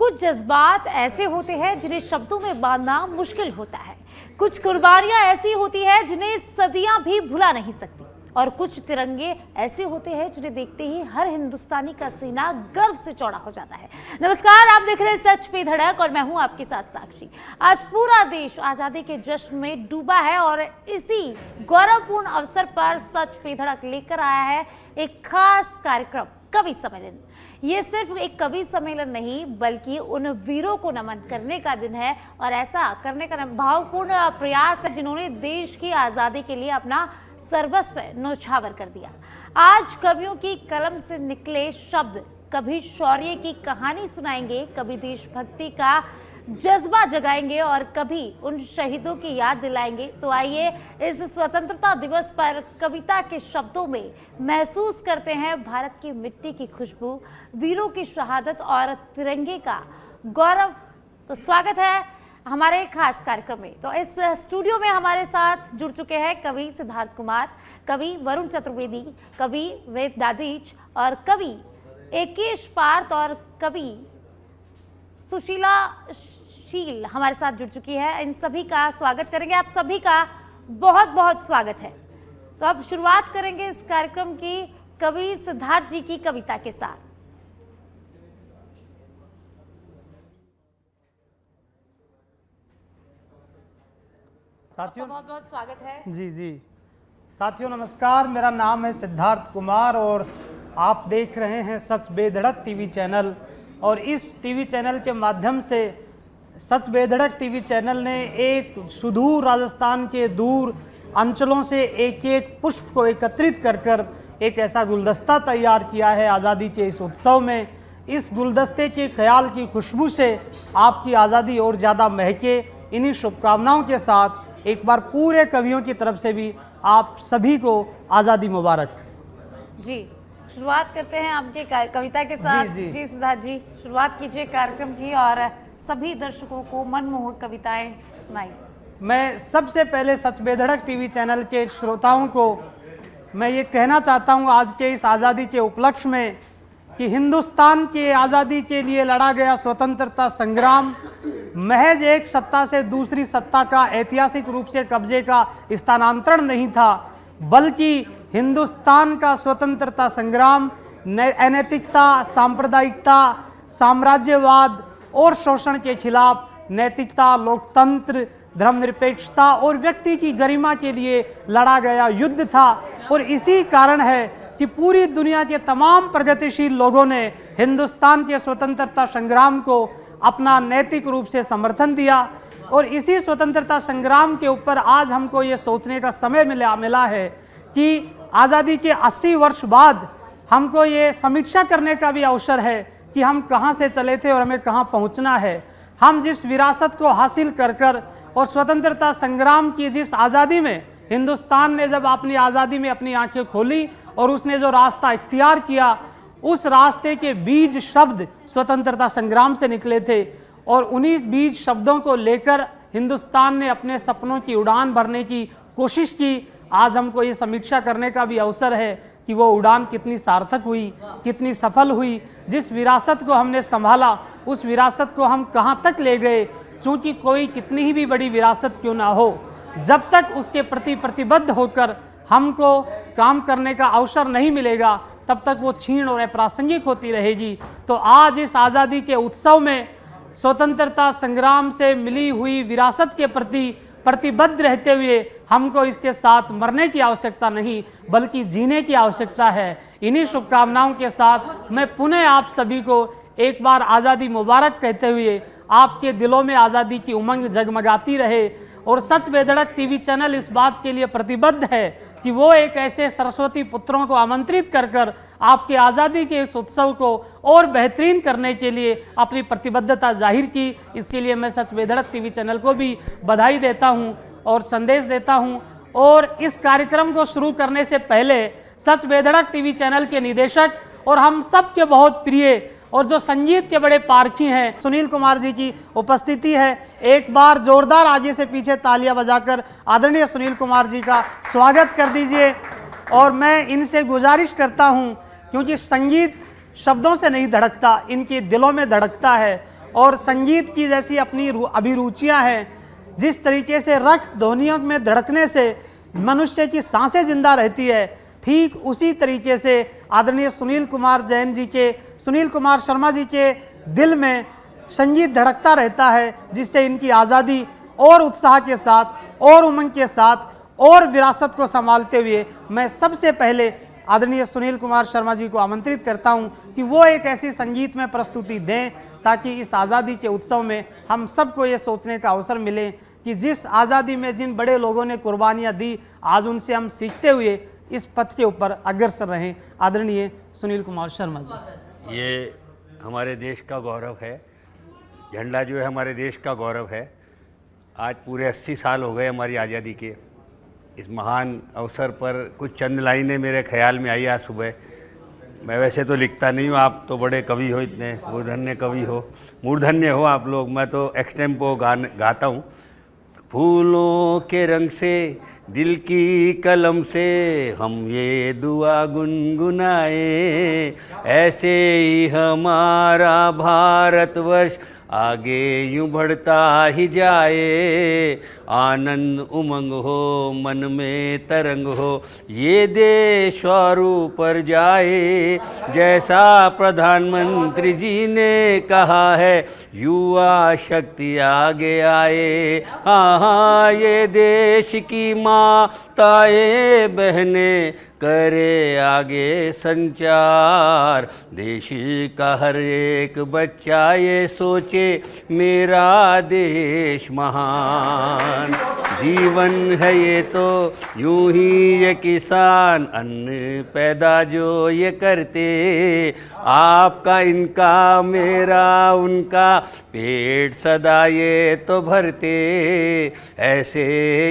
कुछ जज्बात ऐसे होते हैं जिन्हें शब्दों में बांधना मुश्किल होता है। कुछ कुर्बानियां ऐसी होती है जिन्हें सदियां भी भुला नहीं सकती, और कुछ तिरंगे ऐसे होते हैं जिन्हें देखते ही हर हिंदुस्तानी का सीना गर्व से चौड़ा हो जाता है। नमस्कार, आप देख रहे हैं सच पे धड़क और मैं हूं आपके साथ साक्षी। आज पूरा देश आजादी के जश्न में डूबा है और इसी गौरवपूर्ण अवसर पर सच पे धड़क लेकर आया है एक खास कार्यक्रम, कवि सम्मेलन। ये सिर्फ एक कवि सम्मेलन नहीं बल्कि उन वीरों को नमन करने का दिन है, और ऐसा करने का भावपूर्ण प्रयास है जिन्होंने देश की आज़ादी के लिए अपना सर्वस्व न्योछावर कर दिया। आज कवियों की कलम से निकले शब्द कभी शौर्य की कहानी सुनाएंगे, कभी देशभक्ति का जज्बा जगाएंगे और कभी उन शहीदों की याद दिलाएंगे। तो आइए इस स्वतंत्रता दिवस पर कविता के शब्दों में महसूस करते हैं भारत की मिट्टी की खुशबू, वीरों की शहादत और तिरंगे का गौरव। तो स्वागत है हमारे खास कार्यक्रम में। तो इस स्टूडियो में हमारे साथ जुड़ चुके हैं कवि सिद्धार्थ कुमार, कवि वरुण चतुर्वेदी, कवि वेद दादीच और कवि एकेश पार्थ और कवि सुशीला शील हमारे साथ जुड़ चुकी है। इन सभी का स्वागत करेंगे। आप सभी का बहुत बहुत स्वागत है। तो अब शुरुआत करेंगे इस कार्यक्रम की कवि सिद्धार्थ जी की कविता के साथ। साथियों बहुत बहुत स्वागत है। जी साथियों नमस्कार, मेरा नाम है सिद्धार्थ कुमार और आप देख रहे हैं सच बेधड़क टीवी चैनल। और इस टीवी चैनल के माध्यम से सच बेधड़क टीवी चैनल ने एक सुदूर राजस्थान के दूर अंचलों से एक एक पुष्प को एकत्रित कर एक ऐसा गुलदस्ता तैयार किया है आज़ादी के इस उत्सव में। इस गुलदस्ते के ख्याल की खुशबू से आपकी आज़ादी और ज़्यादा महके। इन्हीं शुभकामनाओं के साथ एक बार पूरे कवियों की तरफ से भी आप सभी को आज़ादी मुबारक। जी, शुरुआत करते हैं आपके कविता के साथ। जी सिद्धार्थ जी, शुरुआत कीजिए कार्यक्रम की और सभी दर्शकों को मनमोहक कविताएं सुनाइए। मैं सबसे पहले सच बेधड़क टीवी चैनल के श्रोताओं को मैं ये कहना चाहता हूँ आज के इस आज़ादी के उपलक्ष्य में कि हिंदुस्तान की आज़ादी के लिए लड़ा गया स्वतंत्रता संग्राम महज एक सत्ता से दूसरी सत्ता का ऐतिहासिक रूप से कब्जे का स्थानांतरण नहीं था, बल्कि हिंदुस्तान का स्वतंत्रता संग्राम अनैतिकता, सांप्रदायिकता, साम्राज्यवाद और शोषण के खिलाफ नैतिकता, लोकतंत्र, धर्मनिरपेक्षता और व्यक्ति की गरिमा के लिए लड़ा गया युद्ध था। और इसी कारण है कि पूरी दुनिया के तमाम प्रगतिशील लोगों ने हिंदुस्तान के स्वतंत्रता संग्राम को अपना नैतिक रूप से समर्थन दिया। और इसी स्वतंत्रता संग्राम के ऊपर आज हमको ये सोचने का समय मिला है कि आज़ादी के 80 वर्ष बाद हमको ये समीक्षा करने का भी अवसर है कि हम कहाँ से चले थे और हमें कहाँ पहुँचना है। हम जिस विरासत को हासिल कर और स्वतंत्रता संग्राम की जिस आज़ादी में हिंदुस्तान ने जब अपनी आज़ादी में अपनी आंखें खोली और उसने जो रास्ता इख्तियार किया, उस रास्ते के बीज शब्द स्वतंत्रता संग्राम से निकले थे। और उन्हीं बीज शब्दों को लेकर हिंदुस्तान ने अपने सपनों की उड़ान भरने की कोशिश की। आज हमको ये समीक्षा करने का भी अवसर है कि वो उड़ान कितनी सार्थक हुई, कितनी सफल हुई। जिस विरासत को हमने संभाला उस विरासत को हम कहाँ तक ले गए, क्योंकि कोई कितनी ही भी बड़ी विरासत क्यों ना हो, जब तक उसके प्रति प्रतिबद्ध होकर हमको काम करने का अवसर नहीं मिलेगा तब तक वो क्षीण और अप्रासंगिक होती रहेगी। तो आज इस आज़ादी के उत्सव में स्वतंत्रता संग्राम से मिली हुई विरासत के प्रति प्रतिबद्ध रहते हुए हमको इसके साथ मरने की आवश्यकता नहीं बल्कि जीने की आवश्यकता है। इन्हीं शुभकामनाओं के साथ मैं पुनः आप सभी को एक बार आज़ादी मुबारक कहते हुए आपके दिलों में आज़ादी की उमंग जगमगाती रहे। और सच बेधड़क टीवी चैनल इस बात के लिए प्रतिबद्ध है कि वो एक ऐसे सरस्वती पुत्रों को आमंत्रित कर आपके आज़ादी के इस उत्सव को और बेहतरीन करने के लिए अपनी प्रतिबद्धता जाहिर की। इसके लिए मैं सच बेधड़क टीवी चैनल को भी बधाई देता हूं और संदेश देता हूं। और इस कार्यक्रम को शुरू करने से पहले सच बेधड़क टीवी चैनल के निदेशक और हम सब के बहुत प्रिय और जो संगीत के बड़े पारखी हैं सुनील कुमार जी की उपस्थिति है। एक बार जोरदार आगे से पीछे तालियां बजाकर आदरणीय सुनील कुमार जी का स्वागत कर दीजिए। और मैं इनसे गुजारिश करता हूं, क्योंकि संगीत शब्दों से नहीं धड़कता, इनके दिलों में धड़कता है। और संगीत की जैसी अपनी अभिरुचियां हैं, जिस तरीके से रक्त ध्वनियों में धड़कने से मनुष्य की सांसें जिंदा रहती है, ठीक उसी तरीके से आदरणीय सुनील कुमार शर्मा जी के दिल में संगीत धड़कता रहता है, जिससे इनकी आज़ादी और उत्साह के साथ और उमंग के साथ और विरासत को संभालते हुए मैं सबसे पहले आदरणीय सुनील कुमार शर्मा जी को आमंत्रित करता हूं कि वो एक ऐसी संगीत में प्रस्तुति दें ताकि इस आज़ादी के उत्सव में हम सबको ये सोचने का अवसर मिले कि जिस आज़ादी में जिन बड़े लोगों ने कुर्बानियां दी, आज उनसे हम सीखते हुए इस पथ के ऊपर अग्रसर रहें। आदरणीय सुनील कुमार शर्मा जी। ये हमारे देश का गौरव है, झंडा जो है हमारे देश का गौरव है। आज पूरे 80 साल हो गए हमारी आज़ादी के। इस महान अवसर पर कुछ चंद लाइनें मेरे ख्याल में आई आज सुबह। मैं वैसे तो लिखता नहीं हूँ, आप तो बड़े कवि हो, इतने मूर्धन्य कवि हो, मूर्धन्य हो आप लोग, मैं तो एक्सटेम्पो गाता हूँ। फूलों के रंग से दिल की कलम से हम ये दुआ गुनगुनाए, ऐसे ही हमारा भारतवर्ष आगे यूं बढ़ता ही जाए। आनंद उमंग हो मन में तरंग हो, ये देश और ऊपर जाए। जैसा प्रधानमंत्री जी ने कहा है, युवा शक्ति आगे आए। हाँ हाँ, ये देश की माताएं बहनें करे आगे संचार। देश का हर एक बच्चा ये सोचे, मेरा देश महान। जीवन है ये तो यूं ही ये किसान, अन्न पैदा जो ये करते। आपका इनका मेरा उनका पेट सदा ये तो भरते। ऐसे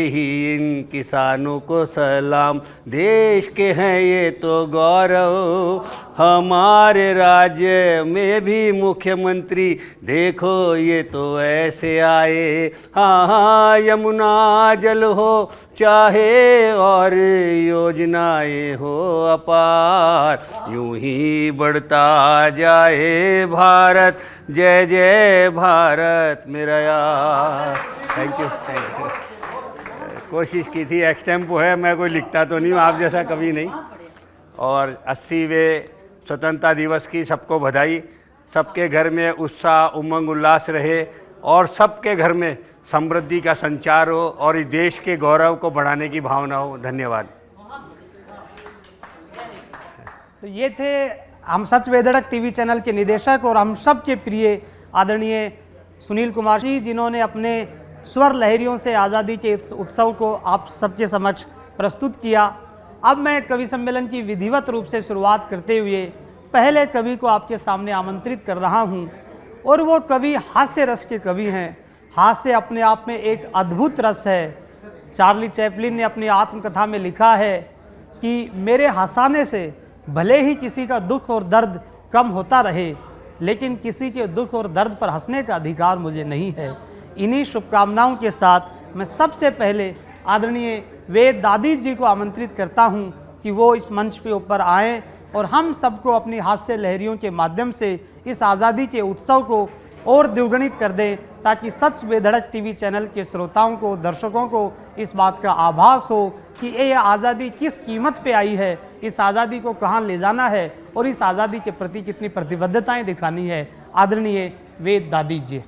ही इन किसानों को सलाम, देश के हैं ये तो गौरव। हमारे राज्य में भी मुख्यमंत्री देखो ये तो ऐसे आए। हाँ हाँ, यमुना जल हो चाहे और योजनाएं हो अपार, यूं ही बढ़ता जाए भारत। जय जय भारत मेरा यार। Thank you. कोशिश की थी, एक्सटेम्पो है, मैं कोई लिखता तो नहीं हूँ, आप जैसा कभी नहीं। और 80वें स्वतंत्रता दिवस की सबको बधाई। सबके घर में उत्साह उमंग उल्लास रहे और सबके घर में समृद्धि का संचार हो और इस देश के गौरव को बढ़ाने की भावना हो। धन्यवाद। तो ये थे हम सच बेधड़क टीवी चैनल के निदेशक और हम सब के प्रिय आदरणीय सुनील कुमार जी, जिन्होंने अपने स्वर लहरियों से आज़ादी के उत्सव को आप सबके समक्ष प्रस्तुत किया। अब मैं कवि सम्मेलन की विधिवत रूप से शुरुआत करते हुए पहले कवि को आपके सामने आमंत्रित कर रहा हूं, और वो कवि हास्य रस के कवि हैं। हास्य अपने आप में एक अद्भुत रस है। चार्ली चैपलिन ने अपनी आत्मकथा में लिखा है कि मेरे हंसाने से भले ही किसी का दुख और दर्द कम होता रहे, लेकिन किसी के दुख और दर्द पर हंसने का अधिकार मुझे नहीं है। इन्हीं शुभकामनाओं के साथ मैं सबसे पहले आदरणीय वेद दादी जी को आमंत्रित करता हूं कि वो इस मंच पे ऊपर आएँ और हम सबको अपनी हास्य लहरियों के माध्यम से इस आज़ादी के उत्सव को और द्विगुणित कर दें, ताकि सच बेधड़क टीवी चैनल के श्रोताओं को, दर्शकों को इस बात का आभास हो कि ये आज़ादी किस कीमत पे आई है, इस आज़ादी को कहाँ ले जाना है और इस आज़ादी के प्रति कितनी प्रतिबद्धताएं दिखानी है। आदरणीय वेद दादी जी।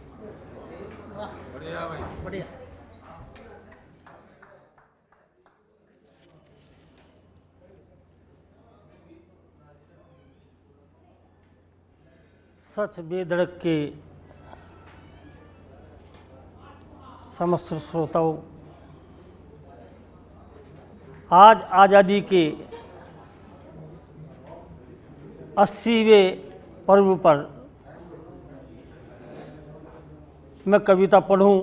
सच बेधड़क के समस्त श्रोताओं, आज आज़ादी के 80वें पर्व पर मैं कविता पढ़ूं।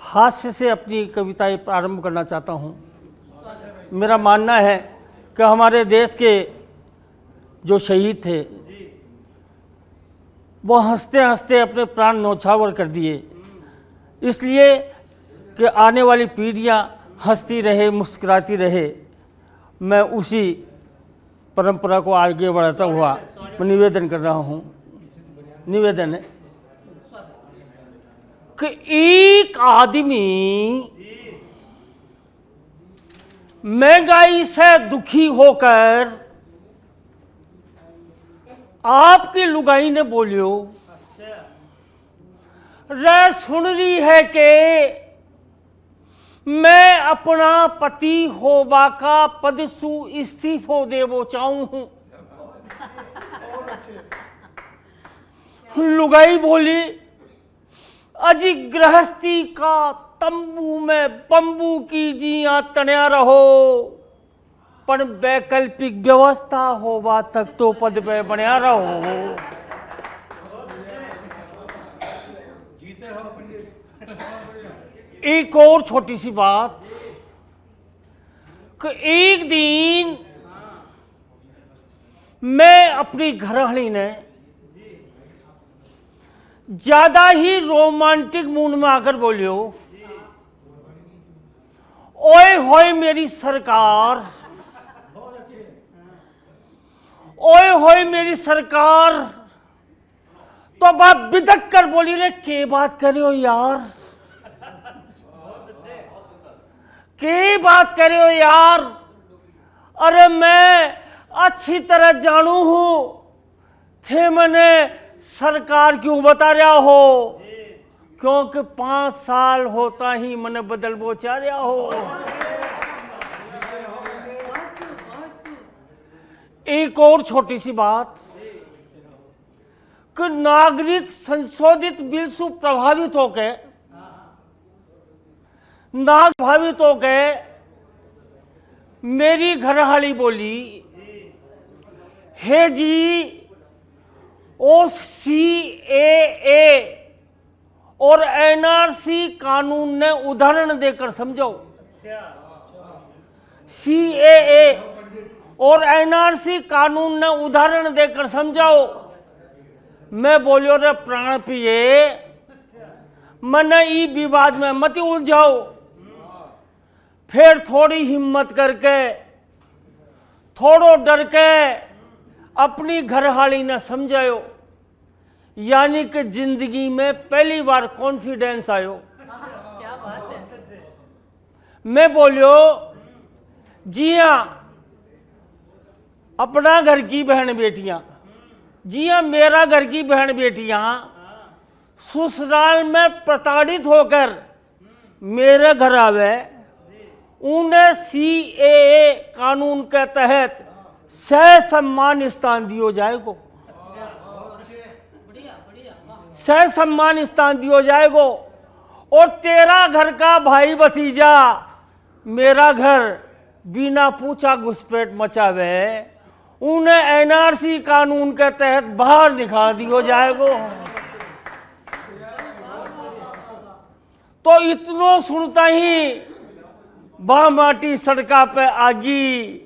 हास्य से अपनी कविताएं प्रारंभ करना चाहता हूं। मेरा मानना है कि हमारे देश के जो शहीद थे वो हंसते हंसते अपने प्राण न्यौछावर कर दिए, इसलिए कि आने वाली पीढ़ियां हंसती रहे, मुस्कुराती रहे। मैं उसी परंपरा को आगे बढ़ाता हुआ मैं निवेदन कर रहा हूँ। निवेदन है कि एक आदमी महंगाई से दुखी होकर आपकी लुगाई ने बोलियो, रे सुन रही है कि मैं अपना पति होबा का पद सु इस्तीफो देवो चाहूं हूं। लुगाई बोली, अजी गृहस्थी का तंबू में बंबू की जिया तण्या रहो, पर वैकल्पिक व्यवस्था होवा तक तो पद पे बन्या रहो। एक और छोटी सी बात कि एक दिन मैं अपनी घरवाली ने ज्यादा ही रोमांटिक मूड में आकर बोलियो, ओए होए मेरी सरकार, ओए होए मेरी सरकार। तो बात बिदक कर बोली, रे के बात कर रहे हो यार, के बात कर रहे हो यार। अरे मैं अच्छी तरह जानू हूं थे मैंने सरकार क्यों बता रहा हो, क्योंकि 5 साल होता ही मैंने बदल बोचा रहा हो। एक और छोटी सी बात कि नागरिक संशोधित बिल से प्रभावित होके मेरी घरवाली बोली, हे जी ओ CAA और NRC कानून ने उदाहरण देकर समझो। CAA और NRC कानून ने उदाहरण देकर समझाओ। मैं बोलियो, रे प्राण पिए, मने ई विवाद में मत उलझाओ। फिर थोड़ी हिम्मत करके, थोड़ो डर के अपनी घरवाली ने समझायो, यानी कि जिंदगी में पहली बार कॉन्फिडेंस आयो। क्या बात है। मैं बोलियो, जी हाँ अपना घर की बहन बेटियां, जी हाँ मेरा घर की बहन बेटियां ससुराल में प्रताड़ित होकर मेरे घर आवे, उन्हें CAA कानून के तहत सह सम्मान स्थान दियो जाएगो, सह सम्मान स्थान दियो जाएगो। और तेरा घर का भाई भतीजा मेरा घर बिना पूछा घुसपैठ मचावे, उन्हें NRC कानून के तहत बाहर निकाल दियो जाएगो। तो इतनो सुनता ही बामाटी सड़का पे आगी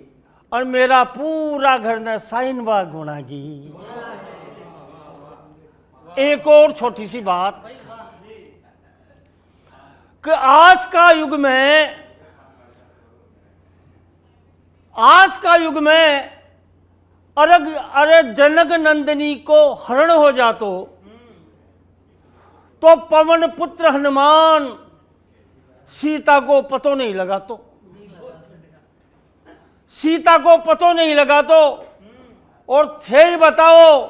और मेरा पूरा घर ने साइन बाग गुणागी। एक और छोटी सी बात कि आज का युग में अरे जनक नंदिनी को हरण हो जातो तो पवन पुत्र हनुमान सीता को पतो नहीं लगा तो, सीता को पतो नहीं लगा तो। और थे ही बताओ,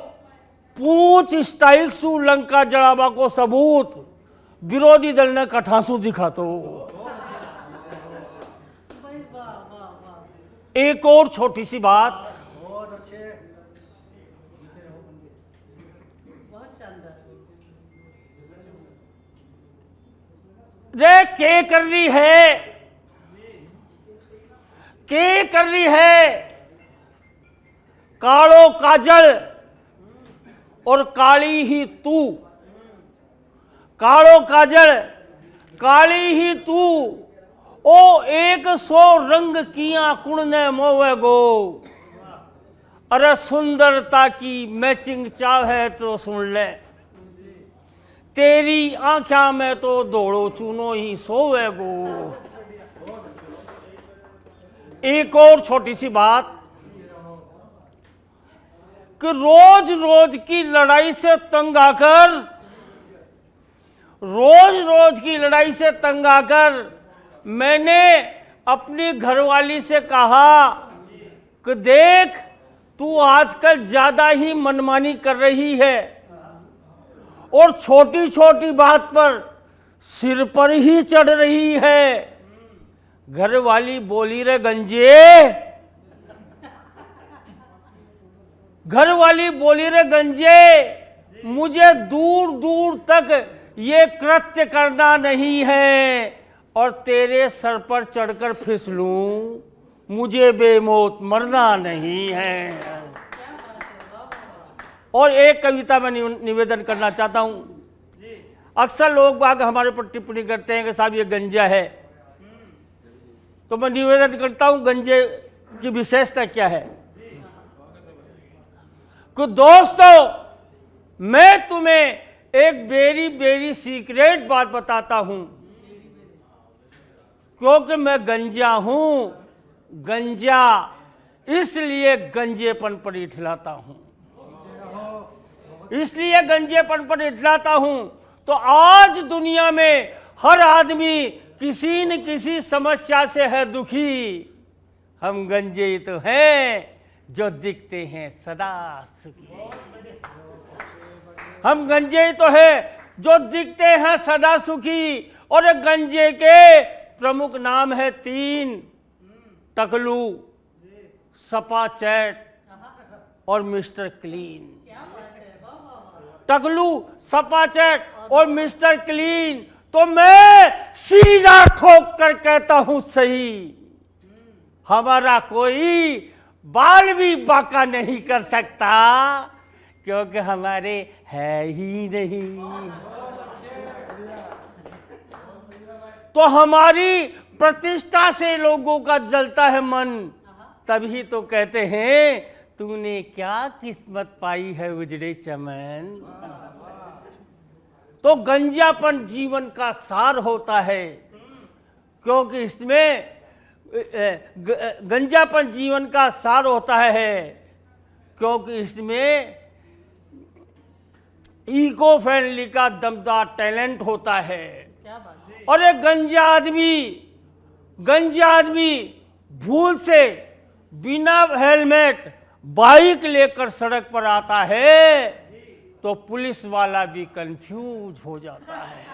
पूछ स्टाइल सु लंका जड़ावा को सबूत विरोधी दल ने कठासु दिखा तो। एक और छोटी सी बात, रे के कर रही है, के कर रही है कालो काजल और काली ही तू, कालो काजल काली ही तू, ओ 100 रंग किया कुण ने मोवे गो। अरे सुंदरता की मैचिंग चाहे तो सुन ले, तेरी आंख्या में तो दौड़ो चूनो ही सोवे गो। एक और छोटी सी बात कि रोज रोज की लड़ाई से तंग आकर, मैंने अपनी घरवाली से कहा कि देख, तू आजकल ज्यादा ही मनमानी कर रही है और छोटी छोटी बात पर सिर पर ही चढ़ रही है। घरवाली बोली रे गंजे, मुझे दूर दूर तक ये कृत्य करना नहीं है और तेरे सर पर चढ़कर फिसलूं, मुझे बेमौत मरना नहीं है। और एक कविता में निवेदन करना चाहता हूं। अक्सर लोग बाग हमारे पर टिप्पणी करते हैं कि साहब ये गंजा है, तो मैं निवेदन करता हूं गंजे की विशेषता क्या है। कि दोस्तों, मैं तुम्हें एक वेरी वेरी सीक्रेट बात बताता हूं, क्योंकि मैं गंजा हूं। गंजा इसलिए गंजेपन पर इठलाता हूं, तो आज दुनिया में हर आदमी किसी न किसी समस्या से है दुखी। हम गंजे ही तो हैं जो दिखते हैं सदा सुखी। और गंजे के प्रमुख नाम है 3, टकलू, सपा चैट और मिस्टर क्लीन। तो मैं सीधा ठोक कर कहता हूं सही, हमारा कोई बाल भी बाका नहीं कर सकता, क्योंकि हमारे है ही नहीं। तो हमारी प्रतिष्ठा से लोगों का जलता है मन, तभी तो कहते हैं तूने क्या किस्मत पाई है उजड़े चमन। तो गंजापन जीवन का सार होता है, क्योंकि इसमें गंजापन जीवन का सार होता है, क्योंकि इसमें इको फ्रेंडली का दमदार टैलेंट होता है। और एक गंजा आदमी भूल से बिना हेलमेट बाइक लेकर सड़क पर आता है तो पुलिस वाला भी कंफ्यूज हो जाता है।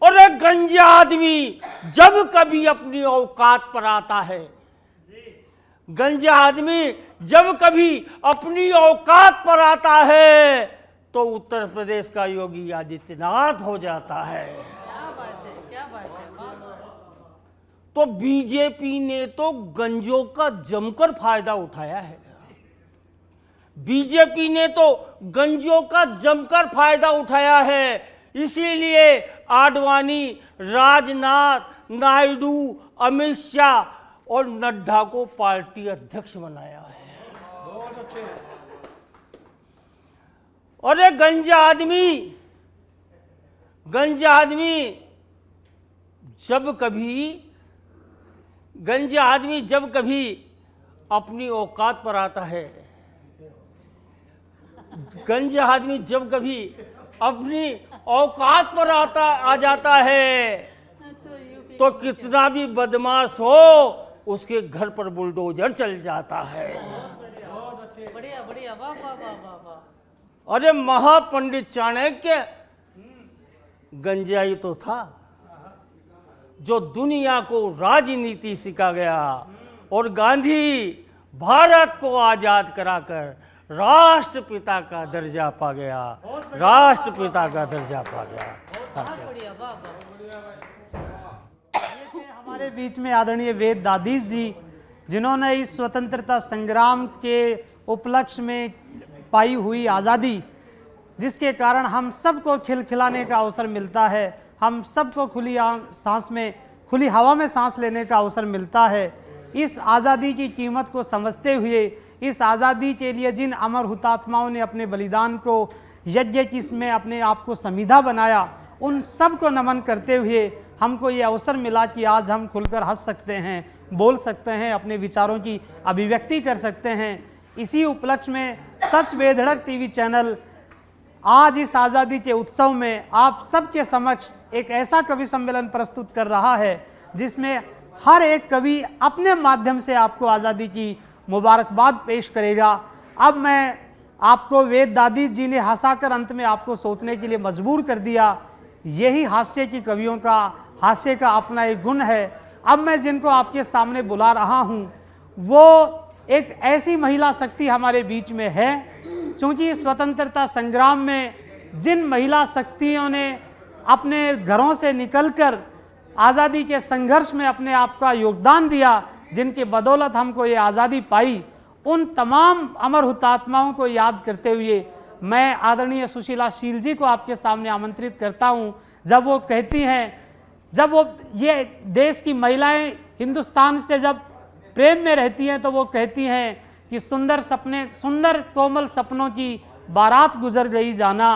और एक गंजा आदमी जब कभी अपनी औकात पर आता है, तो उत्तर प्रदेश का योगी आदित्यनाथ हो जाता है। क्या बात है, वाह वाह। तो बीजेपी ने तो गंजों का जमकर फायदा उठाया है। इसीलिए आडवाणी, राजनाथ, नायडू, अमित शाह और नड्डा को पार्टी अध्यक्ष बनाया है। और एक गंजा आदमी जब कभी अपनी औकात पर आता है, आ जाता है, तो कितना भी बदमाश हो उसके घर पर बुलडोजर चल जाता है। बढ़िया बढ़िया, वाह वाह वाह वाह वाह। अरे महापंडित चाणक्य गंजाई तो था, जो दुनिया को राजनीति सिखा गया, और गांधी भारत को आजाद कराकर राष्ट्रपिता का दर्जा पा गया। बहुत बढ़िया, वाह वाह। हमारे बीच में आदरणीय वेद दादीश जी, जिन्होंने इस स्वतंत्रता संग्राम के उपलक्ष्य में पाई हुई आज़ादी, जिसके कारण हम सबको खिलखिलाने का अवसर मिलता है, हम सबको खुली हवा में सांस लेने का अवसर मिलता है। इस आज़ादी की कीमत को समझते हुए, इस आज़ादी के लिए जिन अमर हुतात्माओं ने अपने बलिदान को यज्ञ में अपने आप को समिधा बनाया, उन सब को नमन करते हुए हमको ये अवसर मिला कि आज हम खुलकर हंस सकते हैं, बोल सकते हैं, अपने विचारों की अभिव्यक्ति कर सकते हैं। इसी उपलक्ष्य में सच बेधड़क टीवी चैनल आज इस आज़ादी के उत्सव में आप सबके समक्ष एक ऐसा कवि सम्मेलन प्रस्तुत कर रहा है जिसमें हर एक कवि अपने माध्यम से आपको आज़ादी की मुबारकबाद पेश करेगा। अब मैं आपको वेद दादी जी ने हंसाकर अंत में आपको सोचने के लिए मजबूर कर दिया। यही हास्य की कवियों का, हास्य का अपना एक गुण है। अब मैं जिनको आपके सामने बुला रहा हूँ वो एक ऐसी महिला शक्ति हमारे बीच में है, क्योंकि स्वतंत्रता संग्राम में जिन महिला शक्तियों ने अपने घरों से निकलकर आज़ादी के संघर्ष में अपने आप का योगदान दिया, जिनके बदौलत हमको ये आज़ादी पाई, उन तमाम अमर हुतात्माओं को याद करते हुए मैं आदरणीय सुशीला शील जी को आपके सामने आमंत्रित करता हूं। जब वो कहती हैं, जब वो ये देश की महिलाएं हिंदुस्तान से जब प्रेम में रहती हैं तो वो कहती हैं कि सुंदर सपने, सुंदर कोमल सपनों की बारात गुजर गई जाना,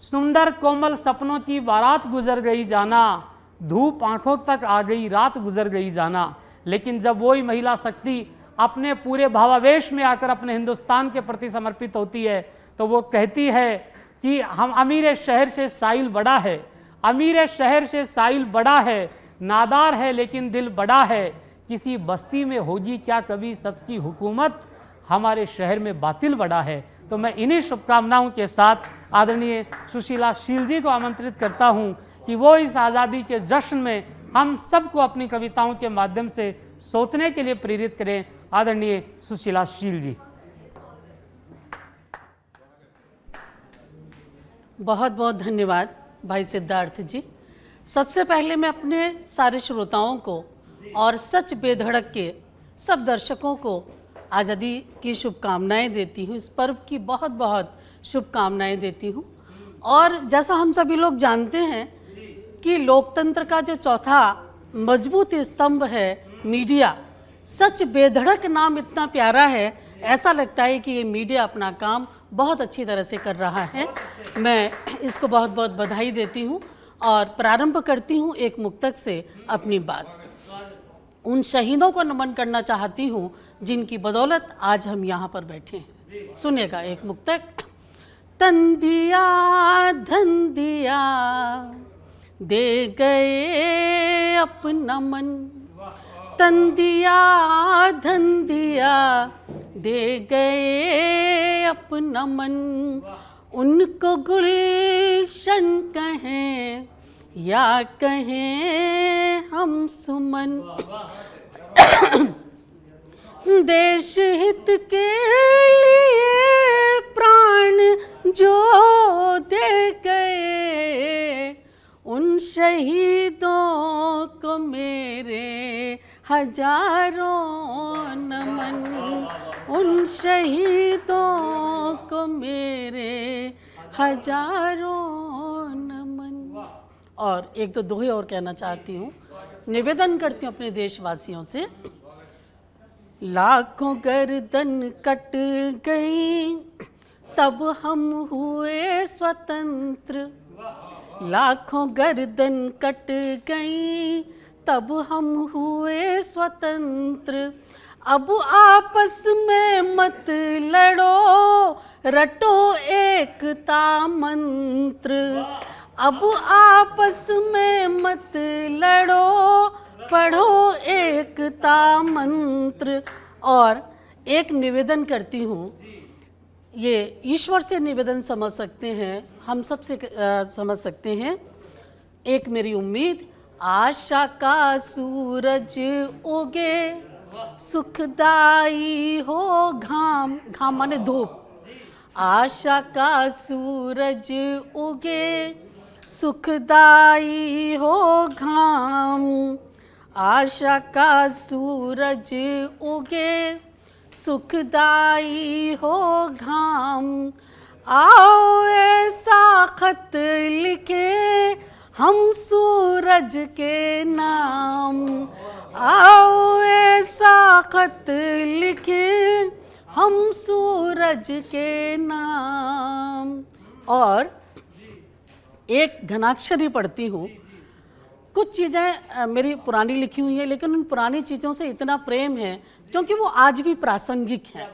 सुंदर कोमल सपनों की बारात गुजर गई जाना, धूप आंखों तक आ गई, रात गुजर गई जाना। लेकिन जब वही महिला शक्ति अपने पूरे भावावेश में आकर अपने हिंदुस्तान के प्रति समर्पित होती है तो वो कहती है कि हम अमीर शहर से साइल बड़ा है, अमीर शहर से साइल बड़ा है, नादार है लेकिन दिल बड़ा है, किसी बस्ती में होगी क्या कभी सच की हुकूमत, हमारे शहर में बातिल बड़ा है। तो मैं इन्हीं शुभकामनाओं के साथ आदरणीय सुशीला शील जी को आमंत्रित करता हूं कि वो इस आज़ादी के जश्न में हम सबको अपनी कविताओं के माध्यम से सोचने के लिए प्रेरित करें। आदरणीय सुशीला शील जी। बहुत बहुत धन्यवाद भाई सिद्धार्थ जी। सबसे पहले मैं अपने सारे श्रोताओं को और सच बेधड़क के सब दर्शकों को आज़ादी की शुभकामनाएं देती हूँ, इस पर्व की बहुत बहुत शुभकामनाएं देती हूँ। और जैसा हम सभी लोग जानते हैं कि लोकतंत्र का जो चौथा मजबूत स्तंभ है मीडिया, सच बेधड़क नाम इतना प्यारा है, ऐसा लगता है कि ये मीडिया अपना काम बहुत अच्छी तरह से कर रहा है। मैं इसको बहुत बहुत बधाई देती हूँ और प्रारंभ करती हूँ एक मुक्तक से अपनी बात। उन शहीदों को नमन करना चाहती हूँ जिनकी बदौलत आज हम यहाँ पर बैठे हैं। सुनिएगा एक मुक्तक। तन दिया धन दिया दे गए अपना मन, तन दिया धन दिया दे गए अपना मन, उनको गुलशन कहें या कहें हम सुमन, देश हित के लिए प्राण जो दे गए, उन शहीदों को मेरे हजारों नमन, उन शहीदों को मेरे हजारों नमन। और एक दो दोहे और कहना चाहती हूँ, निवेदन करती हूँ अपने देशवासियों से। लाखों गर्दन कट गई तब हम हुए स्वतंत्र, लाखों गर्दन कट गई तब हम हुए स्वतंत्र, अब आपस में मत लड़ो रटो एकता मंत्र, अब आपस में मत लड़ो पढ़ो एकता मंत्र। और एक निवेदन करती हूँ, ये ईश्वर से निवेदन समझ सकते हैं, हम सब से समझ सकते हैं। एक मेरी उम्मीद, आशा का सूरज उगे सुखदाई हो घाम, घाम माने धूप, आशा का सूरज उगे सुखदाई हो घाम, आशा का सूरज उगे सुखदाई हो घाम, आओ ऐसा खत लिखे हम सूरज के नाम, आओ ऐसा खत लिखे हम सूरज के नाम। और एक घनाक्षरी पढ़ती हूँ, कुछ चीज़ें मेरी पुरानी लिखी हुई हैं, लेकिन उन पुरानी चीज़ों से इतना प्रेम है क्योंकि वो आज भी प्रासंगिक हैं,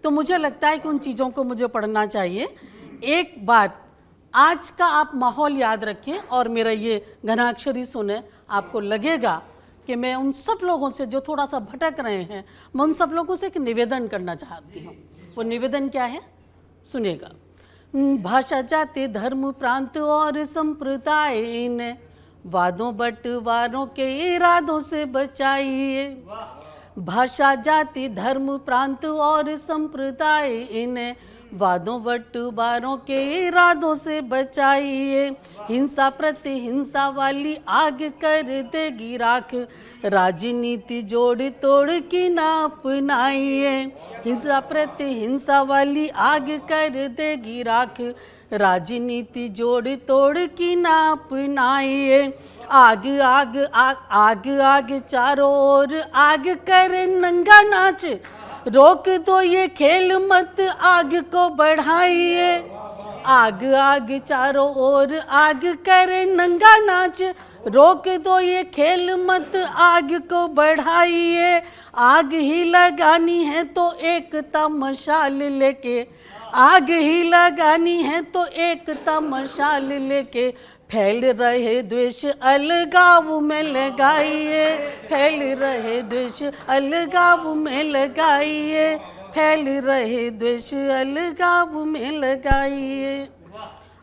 तो मुझे लगता है कि उन चीज़ों को मुझे पढ़ना चाहिए। एक बात, आज का आप माहौल याद रखें और मेरा ये घनाक्षरी सुने, आपको लगेगा कि मैं उन सब लोगों से जो थोड़ा सा भटक रहे हैं, मैं उन सब लोगों से एक निवेदन करना चाहती हूँ। वो निवेदन क्या है, सुनिएगा। भाषा, जाति, धर्म, प्रांत और संप्रदाय इन्हें वादों बंटवारों के इरादों से बचाइए। भाषा, जाति, धर्म, प्रांत और संप्रदाय इन्हें वादों बंटवारों के इरादों से बचाइए। हिंसा प्रति हिंसा वाली आग कर देगी राख, राजनीति जोड़ तोड़ की ना अपनाइए। हिंसा प्रति हिंसा वाली आग कर देगी राख, राजनीति जोड़ तोड़ की ना अपनाइए। आग आग आग आग आग चारों ओर आग कर नंगा नाच, रोक दो ये खेल मत आग को बढ़ाइए। आग आग चारों ओर आग करे नंगा नाच, रोक दो ये खेल मत आग को बढ़ाइए। आग ही लगानी है तो एकता मशाल लेके, आग ही लगानी है तो एकता मशाल लेके, फैल रहे द्वेष अलगाव में लगाइए। फैल रहे द्वेष अलगाव में लगाइए, फैल रहे द्वेष अलगाव में लगाइए।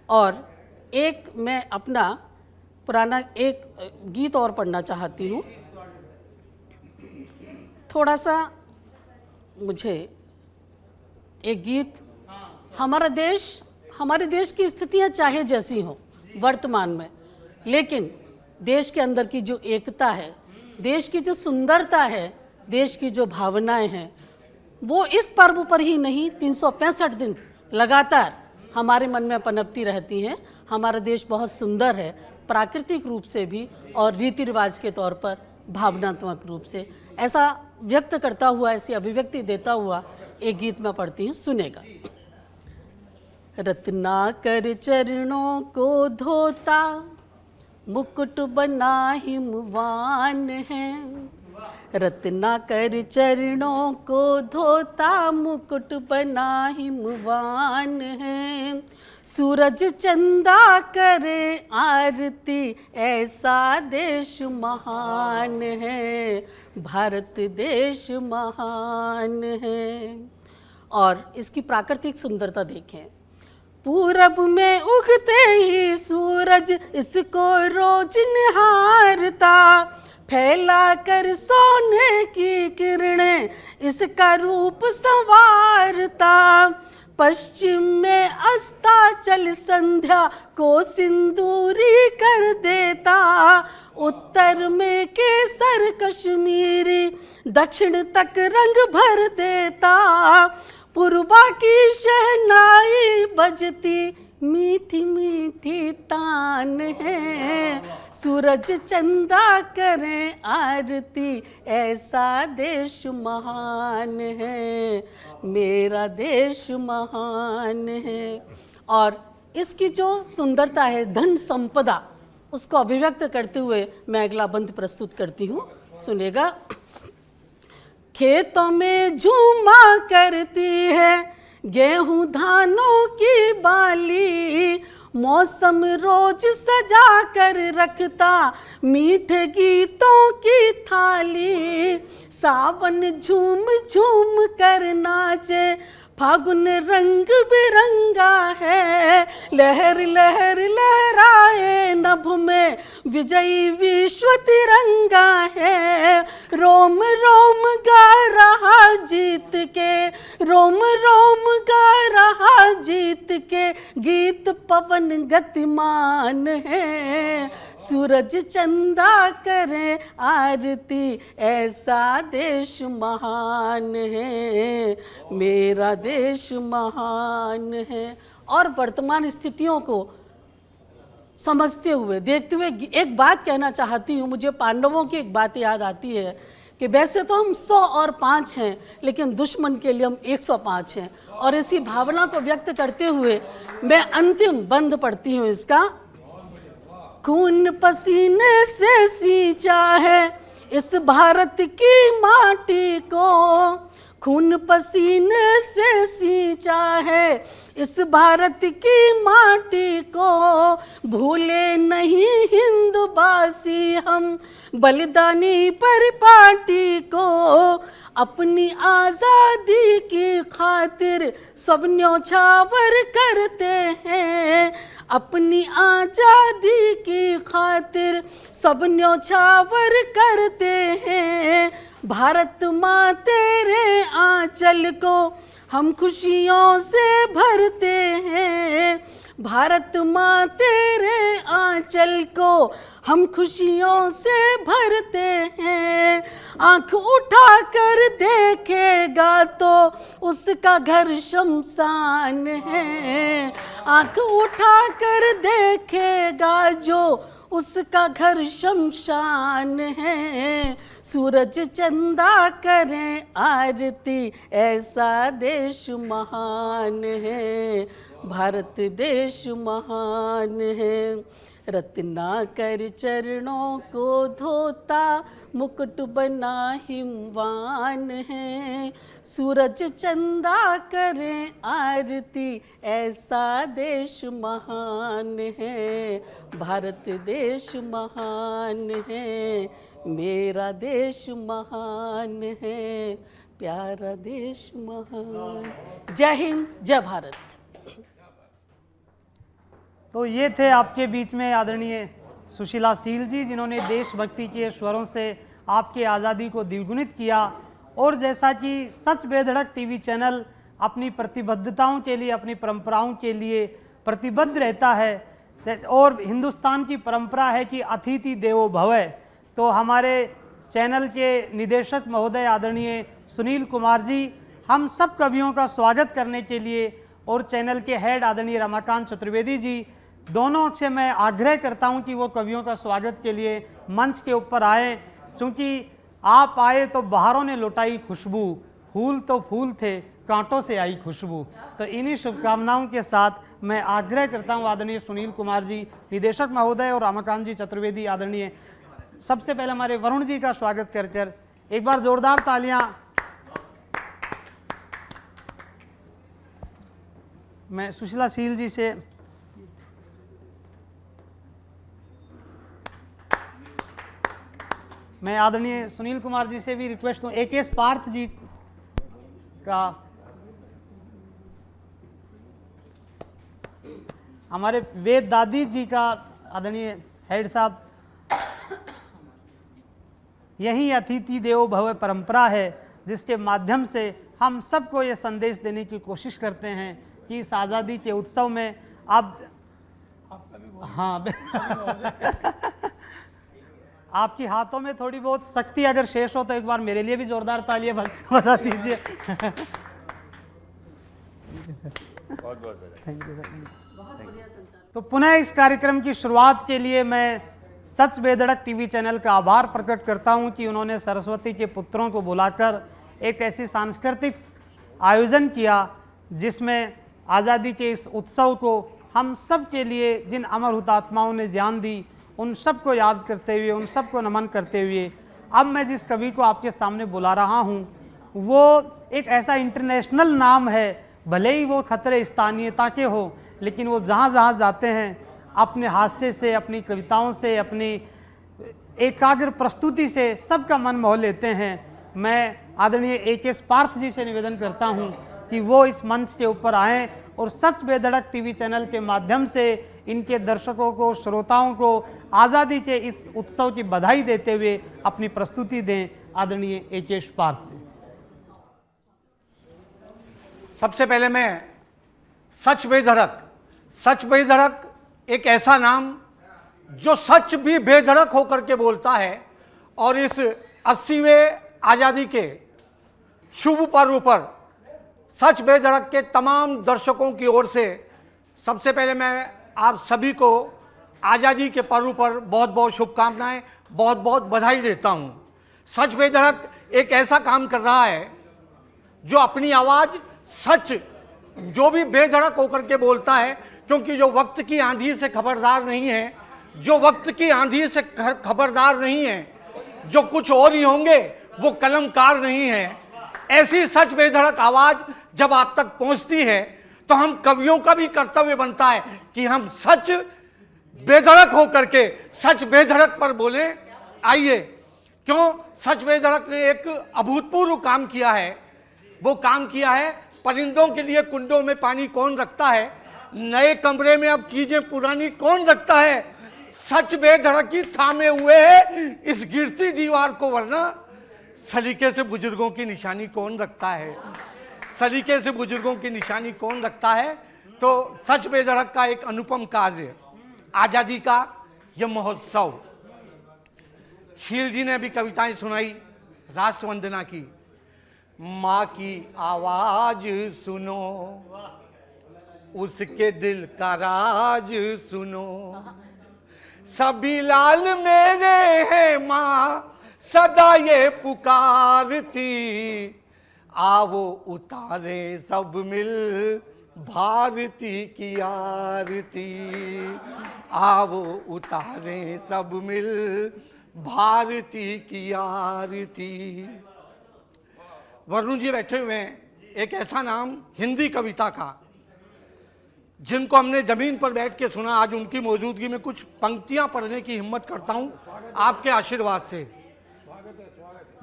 और एक मैं अपना पुराना एक गीत और पढ़ना चाहती हूँ। थोड़ा सा मुझे एक गीत, हमारे देश की स्थितियाँ चाहे जैसी हों वर्तमान में, लेकिन देश के अंदर की जो एकता है, देश की जो सुंदरता है, देश की जो भावनाएं हैं, वो इस पर्व पर ही नहीं 365 दिन लगातार हमारे मन में पनपती रहती हैं। हमारा देश बहुत सुंदर है, प्राकृतिक रूप से भी और रीति रिवाज के तौर पर भावनात्मक रूप से। ऐसा व्यक्त करता हुआ, ऐसी अभिव्यक्ति देता हुआ एक गीत मैं पढ़ती हूँ, सुनेगा। रत्नाकर चरणों को धोता मुकुट बना हिमवान है। रत्नाकर चरणों को धोता मुकुट बना हिमवान है। सूरज चंदा करे आरती ऐसा देश महान है, भारत देश महान है। और इसकी प्राकृतिक सुंदरता देखें। पूरब में उगते ही सूरज इसको रोज निहारता, फैला कर सोने की किरणें इसका रूप संवारता। पश्चिम में अस्ताचल संध्या को सिंदूरी कर देता, उत्तर में केसर कश्मीरी दक्षिण तक रंग भर देता। पूर्वा की शहनाई बजती मीठी मीठी तान है। सूरज चंदा करें आरती ऐसा देश महान है, मेरा देश महान है। और इसकी जो सुंदरता है, धन संपदा, उसको अभिव्यक्त करते हुए मैं अगला बंद प्रस्तुत करती हूँ, सुनेगा। खेतों में झूमा करती है गेहूं धानों की बाली, मौसम रोज सजा कर रखता मीठे गीतों की थाली। सावन झूम झूम कर नाचे, फागुन रंग बिरंगा है। लहर लहर लहराए नभ में विजयी विश्व तिरंगा है। रोम रोम गा रहा जीत के, रोम रोम गा रहा जीत के, गीत पवन गतिमान है। सूरज चंदा करे आरती ऐसा देश महान है, मेरा देश महान है। और वर्तमान स्थितियों को समझते हुए, देखते हुए एक बात कहना चाहती हूँ। मुझे पांडवों की एक बात याद आती है कि वैसे तो हम 100 और 5 हैं, लेकिन दुश्मन के लिए हम 105 हैं। और इसी भावना को व्यक्त करते हुए मैं अंतिम बंद पढ़ती हूँ इसका। खून पसीने से सींचा है इस भारत की माटी को, खून पसीने से सींचा है इस भारत की माटी को, भूले नहीं हिंदुवासी हम बलिदानी परिपाटी को, अपनी आज़ादी की खातिर सब न्योछावर करते हैं, अपनी आज़ादी की खातिर सब न्योछावर करते हैं, भारत माँ तेरे आंचल को हम खुशियों से भरते हैं, भारत माँ तेरे आंचल को हम खुशियों से भरते हैं, आंख उठा कर देखेगा तो उसका घर शमशान है, आंख उठा कर देखेगा जो उसका घर शमशान है, सूरज चंदा करें आरती ऐसा देश महान है, भारत देश महान है, रत्नाकर चरणों को धोता मुकुट बना हिमवान है, सूरज चंदा करें आरती ऐसा देश महान है, भारत देश महान है, मेरा देश महान है, प्यारा देश महान। जय हिंद, जय भारत। तो ये थे आपके बीच में आदरणीय सुशीला सील जी, जिन्होंने देशभक्ति के स्वरों से आपकी आज़ादी को द्विगुणित किया। और जैसा कि सच बेधड़क टीवी चैनल अपनी प्रतिबद्धताओं के लिए, अपनी परंपराओं के लिए प्रतिबद्ध रहता है और हिंदुस्तान की परंपरा है कि अतिथि देवो भव, तो हमारे चैनल के निदेशक महोदय आदरणीय सुनील कुमार जी हम सब कवियों का स्वागत करने के लिए, और चैनल के हेड आदरणीय रमाकांत चतुर्वेदी जी, दोनों से मैं आग्रह करता हूं कि वो कवियों का स्वागत के लिए मंच के ऊपर आए, क्योंकि आप आए तो बाहरों ने लुटाई खुशबू, फूल तो फूल थे कांटों से आई खुशबू। तो इन्हीं शुभकामनाओं के साथ मैं आग्रह करता हूं आदरणीय सुनील कुमार जी निदेशक महोदय और रमाकांत जी चतुर्वेदी आदरणीय, सबसे पहले हमारे वरुण जी का स्वागत कर एक बार जोरदार तालियां। मैं सुशीला सील जी से मैं आदरणीय सुनील कुमार जी से भी रिक्वेस्ट करूं, AK पार्थ जी का, हमारे वेद दादी जी का आदरणीय हेड साहब, यही अतिथि देवो भव परंपरा है जिसके माध्यम से हम सबको ये संदेश देने की कोशिश करते हैं कि इस आज़ादी के उत्सव में अब हाँ आपकी हाथों में थोड़ी बहुत शक्ति अगर शेष हो तो एक बार मेरे लिए भी जोरदार तालियां बजा दीजिए। बहुत बहुत थैंक यू सर। तो पुनः इस कार्यक्रम की शुरुआत के लिए मैं सच बेधड़क टीवी चैनल का आभार प्रकट करता हूं कि उन्होंने सरस्वती के पुत्रों को बुलाकर एक ऐसी सांस्कृतिक आयोजन किया जिसमें आज़ादी के इस उत्सव को हम सब के लिए जिन अमर हुतात्माओं ने जान दी उन सबको याद करते हुए, उन सबको नमन करते हुए, अब मैं जिस कवि को आपके सामने बुला रहा हूं वो एक ऐसा इंटरनेशनल नाम है, भले ही वो खतरे स्थानीयता के हो, लेकिन वो जहाँ जहाँ जाते हैं अपने हास्य से, अपनी कविताओं से, अपनी एकाग्र प्रस्तुति से सबका मन मोह लेते हैं। मैं आदरणीय AK पार्थ जी से निवेदन करता हूं कि वो इस मंच के ऊपर आएँ और सच बेधड़क टीवी चैनल के माध्यम से इनके दर्शकों को, श्रोताओं को आज़ादी के इस उत्सव की बधाई देते हुए अपनी प्रस्तुति दें। आदरणीय AK पार्थ जी। सबसे पहले मैं सच बेधड़क एक ऐसा नाम जो सच भी बेधड़क होकर के बोलता है, और इस 80वें आज़ादी के शुभ पर्व पर सच बेधड़क के तमाम दर्शकों की ओर से सबसे पहले मैं आप सभी को आज़ादी के पर्व पर बहुत बहुत शुभकामनाएं, बहुत बहुत बधाई देता हूं। सच बेधड़क एक ऐसा काम कर रहा है जो अपनी आवाज़ सच जो भी बेधड़क होकर के बोलता है, क्योंकि जो वक्त की आंधी से खबरदार नहीं है, जो वक्त की आंधी से खबरदार नहीं है, जो कुछ और ही होंगे वो कलमकार नहीं है। ऐसी सच बेधड़क आवाज जब आप तक पहुंचती है तो हम कवियों का भी कर्तव्य बनता है कि हम सच बेधड़क होकर के सच बेधड़क पर बोले। आइए, क्यों सच बेधड़क ने एक अभूतपूर्व काम किया है। वो काम किया है, परिंदों के लिए कुंडों में पानी कौन रखता है, नए कमरे में अब चीजें पुरानी कौन रखता है। सच बेधड़क ही थामे हुए है इस गिरती दीवार को, वरना सलीके से बुजुर्गों की निशानी कौन रखता है, सलीके से बुजुर्गों की निशानी कौन रखता है। तो सच बेधड़क का एक अनुपम कार्य, आजादी का यह महोत्सव। शील जी ने भी कविताएं सुनाई राष्ट्र वंदना की। माँ की आवाज सुनो, उसके दिल का राज सुनो, सभी लाल मेरे हैं माँ सदा ये पुकारती, आओ उतारे सब मिल भारती की आरती, आओ उतारे सब मिल भारती की आरती। वरुण जी बैठे हुए हैं, एक ऐसा नाम हिंदी कविता का जिनको हमने जमीन पर बैठ के सुना। आज उनकी मौजूदगी में कुछ पंक्तियां पढ़ने की हिम्मत करता हूं आपके आशीर्वाद से।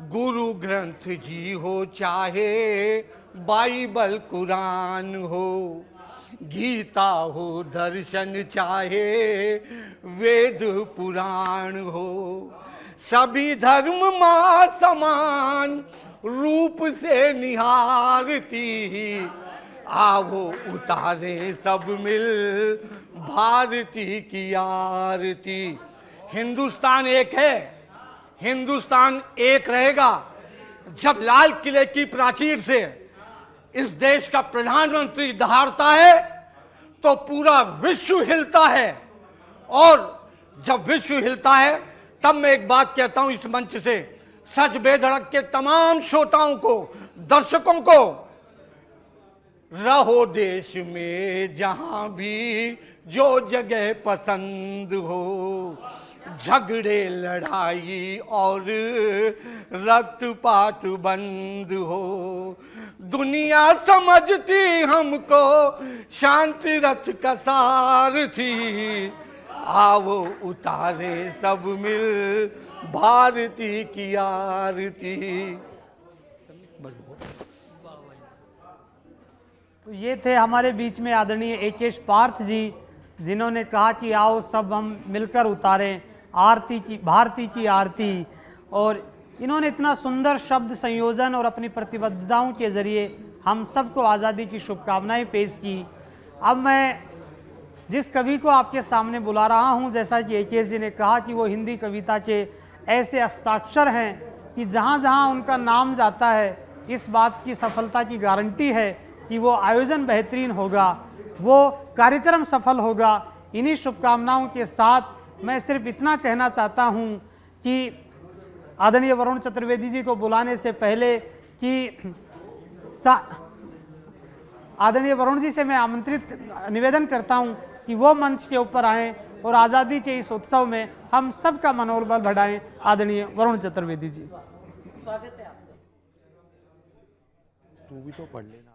गुरु ग्रंथ जी हो चाहे बाइबल कुरान हो, गीता हो दर्शन चाहे वेद पुराण हो, सभी धर्म मां समान रूप से निहारती, आओ उतारे सब मिल भारती की आरती। हिंदुस्तान एक है, हिंदुस्तान एक रहेगा। जब लाल किले की प्राचीर से इस देश का प्रधानमंत्री दहाड़ता है तो पूरा विश्व हिलता है, और जब विश्व हिलता है तब मैं एक बात कहता हूं इस मंच से, सच बेधड़क के तमाम श्रोताओं को, दर्शकों को, रहो देश में जहां भी जो जगह पसंद हो, झगड़े लड़ाई और रक्तपात बंद हो, दुनिया समझती हमको शांति रथ का सारथी, आओ उतारे सब मिल भारती की आरती। तो ये थे हमारे बीच में आदरणीय एकेश पार्थ जी, जिन्होंने कहा कि आओ सब हम मिलकर उतारें आरती की, भारती की आरती। और इन्होंने इतना सुंदर शब्द संयोजन और अपनी प्रतिबद्धताओं के ज़रिए हम सबको आज़ादी की शुभकामनाएं पेश की। अब मैं जिस कवि को आपके सामने बुला रहा हूं, जैसा कि एकेश जी ने कहा कि वो हिंदी कविता के ऐसे हस्ताक्षर हैं कि जहां जहां उनका नाम जाता है इस बात की सफलता की गारंटी है कि वो आयोजन बेहतरीन होगा, वो कार्यक्रम सफल होगा। इन्हीं शुभकामनाओं के साथ मैं सिर्फ इतना कहना चाहता हूं कि आदरणीय वरुण चतुर्वेदी जी को बुलाने से पहले कि आदरणीय वरुण जी से मैं आमंत्रित निवेदन करता हूं कि वो मंच के ऊपर आएं और आज़ादी के इस उत्सव में हम सबका मनोबल बढ़ाएं। आदरणीय वरुण चतुर्वेदी जी, स्वागत है आपका। तू भी तो पढ़ लेना।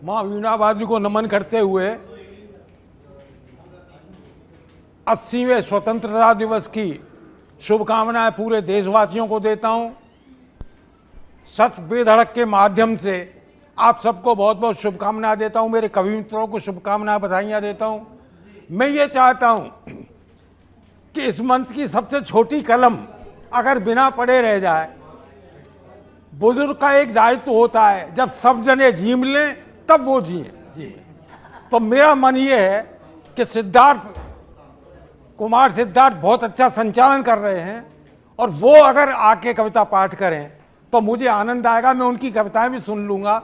माँ वीणाबाई को नमन करते हुए 80वें स्वतंत्रता दिवस की शुभकामनाएं पूरे देशवासियों को देता हूं। सच बेधड़क के माध्यम से आप सबको बहुत बहुत शुभकामनाएं देता हूं, मेरे कवि मित्रों को शुभकामनाएं बधाइयां देता हूं। मैं ये चाहता हूं कि इस मंच की सबसे छोटी कलम अगर बिना पढ़े रह जाए, बुजुर्ग का एक दायित्व होता है जब सब जने झीम लें तब वो जिए। तो मेरा मन ये है कि कुमार सिद्धार्थ बहुत अच्छा संचालन कर रहे हैं, और वो अगर आके कविता पाठ करें तो मुझे आनंद आएगा। मैं उनकी कविताएं भी सुन लूँगा,